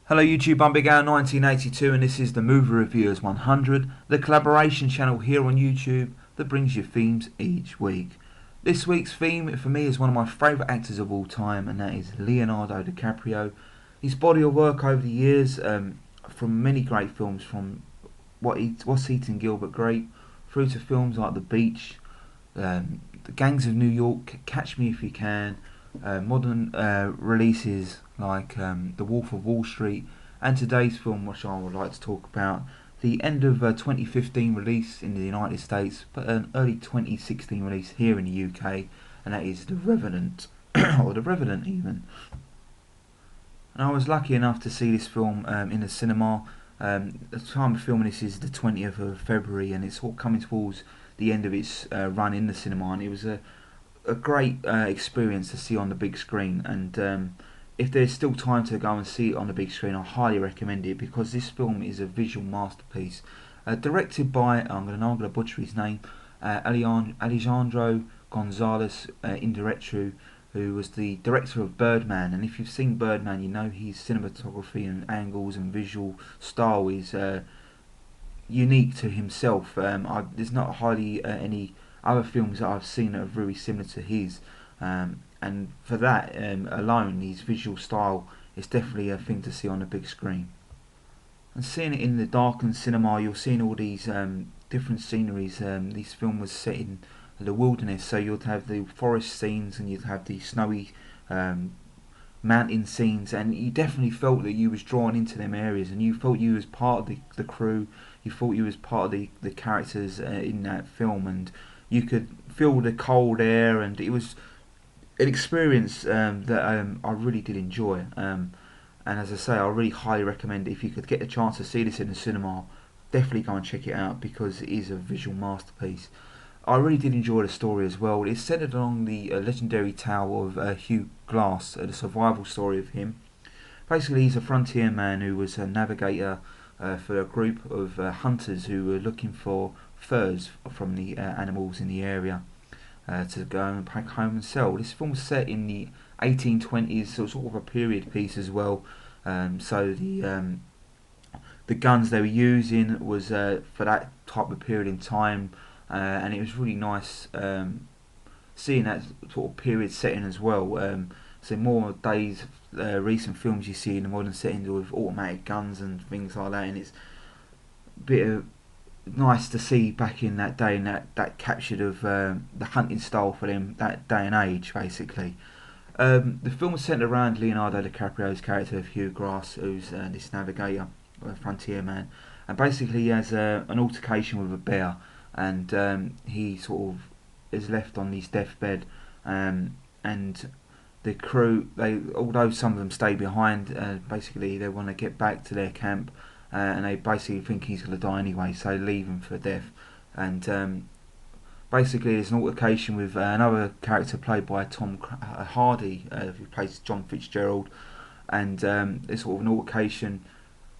Hello YouTube, I'm Big Al 1982 and this is the Movie Reviewers 100, the collaboration channel here on YouTube that brings you themes each week. This week's theme for me is one of my favourite actors of all time, and that is Leonardo DiCaprio. His body of work over the years, from many great films, from What's Eating Gilbert Grape through to films like The Beach, The Gangs of New York, Catch Me If You Can, modern releases like The Wolf of Wall Street, and today's film, which I would like to talk about, the end of 2015 release in the United States, but an early 2016 release here in the UK, and that is The Revenant, or The Revenant even. And I was lucky enough to see this film in the cinema. The time of filming this is the 20th of February, and it's all coming towards the end of its run in the cinema, and it was a great experience to see on the big screen. And if there's still time to go and see it on the big screen, I highly recommend it, because this film is a visual masterpiece. Directed by, I'm going to butcher his name, Alejandro Gonzalez Inarritu, who was the director of Birdman. And if you've seen Birdman, you know his cinematography and angles and visual style is unique to himself. There's not hardly any other films that I've seen that are very similar to his, and for that alone, his visual style is definitely a thing to see on the big screen. And seeing it in the darkened cinema, you're seeing all these different sceneries. This film was set in the wilderness, so you'd have the forest scenes and you'd have the snowy mountain scenes, and you definitely felt that you was drawn into them areas, and you felt you was part of the crew, you thought you was part of the characters in that film, and you could feel the cold air, and it was an experience that I really did enjoy. And as I say, I really highly recommend it. If you could get the chance to see this in the cinema, definitely go and check it out, because it is a visual masterpiece. I really did enjoy the story as well. It's centered along the legendary tale of Hugh Glass, the survival story of him. Basically, he's a frontier man who was a navigator for a group of hunters who were looking for furs from the animals in the area to go and pack home and sell. This film was set in the 1820s, so sort of a period piece as well. So the guns they were using was for that type of period in time, and it was really nice seeing that sort of period setting as well. So more days, recent films you see in the modern settings with automatic guns and things like that, and it's a bit of nice to see back in that day, and that captured of the hunting style for them that day and age, basically. The film was centered around Leonardo DiCaprio's character of Hugh Glass, who's this navigator, frontier man, and basically he has an altercation with a bear, and he sort of is left on his deathbed, and the crew, although some of them stay behind, basically they want to get back to their camp, and they basically think he's going to die anyway, so they leave him for death. And basically there's an altercation with another character played by Tom Hardy, who plays John Fitzgerald, and there's sort of an altercation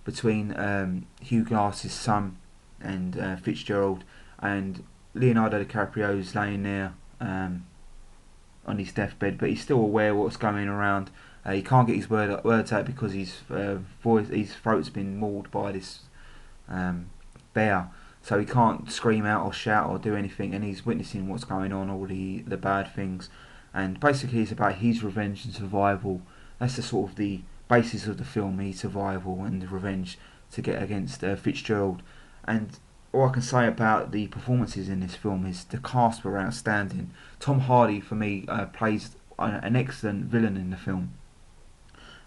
between Hugh Glass's son and Fitzgerald, and Leonardo DiCaprio's laying there on his deathbed, but he's still aware of what's going around. He can't get his words out because his throat's been mauled by this bear, so he can't scream out or shout or do anything, and he's witnessing what's going on, all the bad things, and basically it's about his revenge and survival. That's the sort of the basis of the film, his survival and the revenge to get against Fitzgerald. And all I can say about the performances in this film is the cast were outstanding. Tom Hardy, for me, plays an excellent villain in the film.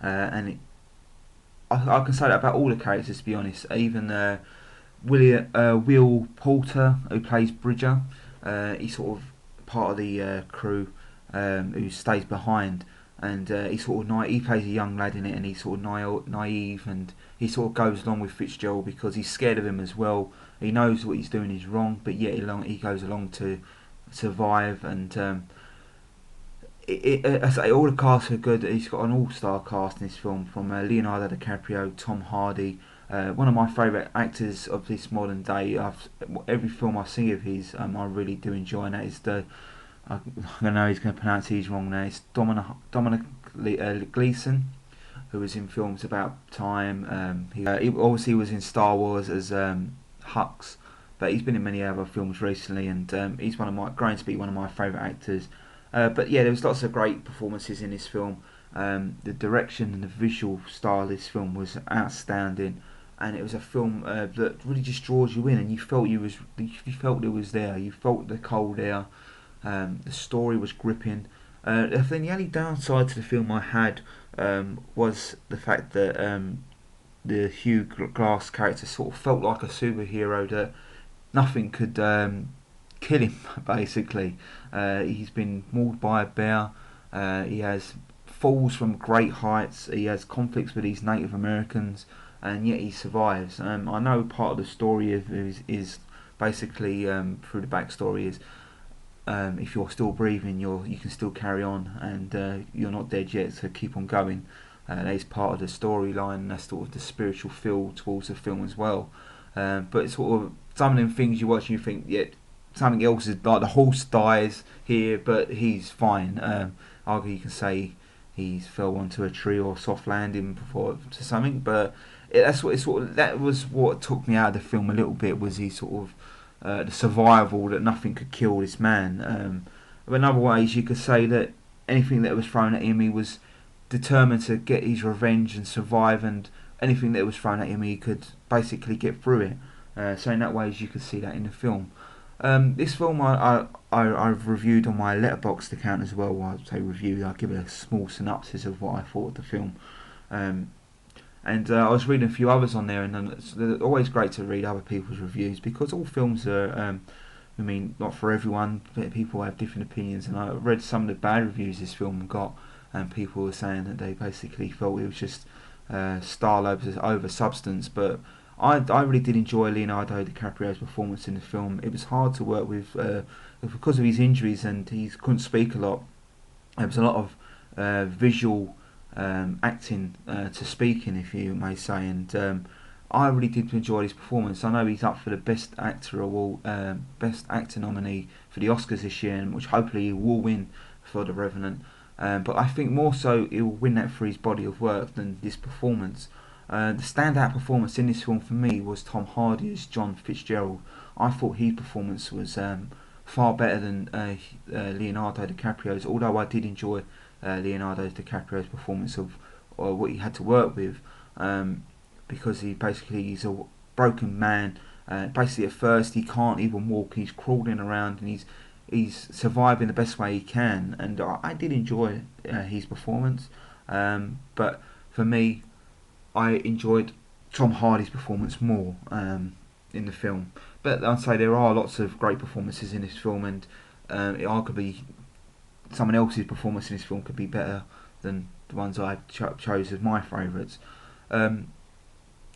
And I can say that about all the characters, to be honest. Even Will Poulter, who plays Bridger, he's sort of part of the crew who stays behind, and he's sort of he plays a young lad in it, and he's sort of naive, and he sort of goes along with Fitzgerald because he's scared of him as well. He knows what he's doing is wrong, but yet he goes along to survive. And I say all the casts are good. He's got an all-star cast in this film, from Leonardo DiCaprio, Tom Hardy, one of my favourite actors of this modern day. Every film I see of his, I really do enjoy, and that is I know he's going to pronounce these wrong now. It's Dominic Gleeson, who was in films about time. He obviously was in Star Wars as Hux, but he's been in many other films recently, and he's growing to be one of my favourite actors. But yeah, there was lots of great performances in this film. The direction and the visual style of this film was outstanding, and it was a film that really just draws you in, and you felt it was there. You felt the cold air. The story was gripping. I think the only downside to the film I had was the fact that the Hugh Glass character sort of felt like a superhero that nothing could kill him. Basically, he's been mauled by a bear. He has falls from great heights. He has conflicts with these Native Americans, and yet he survives. I know part of the story is basically through the backstory is if you're still breathing, you can still carry on, and you're not dead yet, so keep on going. That is part of the storyline, and that's sort of the spiritual feel towards the film as well. But it's sort of some of them things you watch and you think, yeah, something else is like the horse dies here, but he's fine. Argue you can say he's fell onto a tree or soft landing before to something, but that was what took me out of the film a little bit, was he sort of the survival, that nothing could kill this man. But in other ways, you could say that anything that was thrown at him, he was determined to get his revenge and survive, and anything that was thrown at him, he could basically get through it. So in that ways, you could see that in the film. This film I've reviewed on my Letterboxd account as well. Well, I say review, I give it a small synopsis of what I thought of the film. And I was reading a few others on there, and it's always great to read other people's reviews, because all films are, I mean, not for everyone, but people have different opinions. And I read some of the bad reviews this film got, and people were saying that they basically felt it was just style over substance. But I really did enjoy Leonardo DiCaprio's performance in the film. It was hard to work with because of his injuries, and he couldn't speak a lot. There was a lot of visual acting to speaking, if you may say, and I really did enjoy his performance. I know he's up for the Best Actor award, Best Actor nominee for the Oscars this year, and which hopefully he will win for The Revenant. But I think more so he'll win that for his body of work than this performance. The standout performance in this film for me was Tom Hardy as John Fitzgerald. I thought his performance was far better than Leonardo DiCaprio's, although I did enjoy Leonardo DiCaprio's performance of what he had to work with, because he's a broken man. Basically at first he can't even walk, he's crawling around, and he's surviving the best way he can, and I did enjoy his performance, but for me I enjoyed Tom Hardy's performance more in the film. But I'd say there are lots of great performances in this film, and arguably someone else's performance in this film could be better than the ones I chose as my favourites. I'll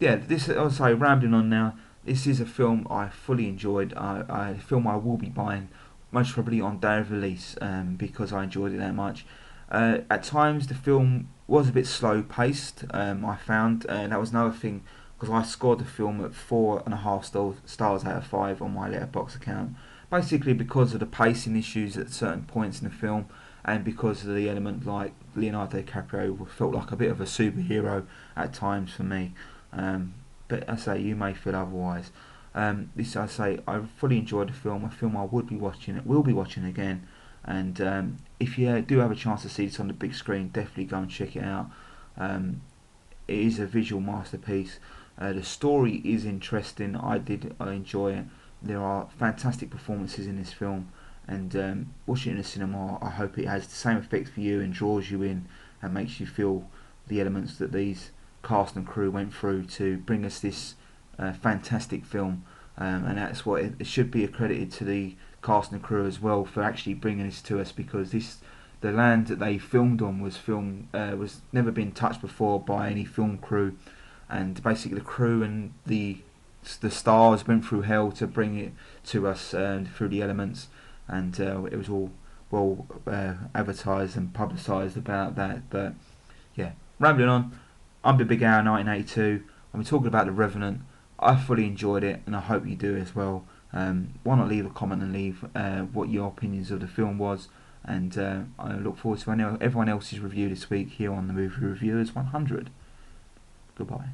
say, rambling on now, this is a film I fully enjoyed. A film I will be buying most probably on day of release, because I enjoyed it that much. At times the film was a bit slow paced, I found, and that was another thing, because I scored the film at 4.5 stars out of 5 on my Letterboxd account, basically because of the pacing issues at certain points in the film, and because of the element like Leonardo DiCaprio felt like a bit of a superhero at times for me. But I say, you may feel otherwise. I I fully enjoyed the film. A film I will be watching again. And if you do have a chance to see this on the big screen, definitely go and check it out. It is a visual masterpiece. The story is interesting. I enjoy it. There are fantastic performances in this film, and watching it in the cinema, I hope it has the same effect for you and draws you in and makes you feel the elements that these cast and crew went through to bring us this fantastic film. And that's what it should be accredited to the cast and crew as well for actually bringing this to us, because the land that they filmed on was never been touched before by any film crew, and basically the crew and the stars went through hell to bring it to us through the elements, and it was all well advertised and publicised about that. But yeah, rambling on, I'm the Big Hour 1982. I'm talking about The Revenant. I fully enjoyed it, and I hope you do as well. Why not leave a comment and leave what your opinions of the film was, and I look forward to everyone else's review this week here on the Movie Reviewers 100. Goodbye.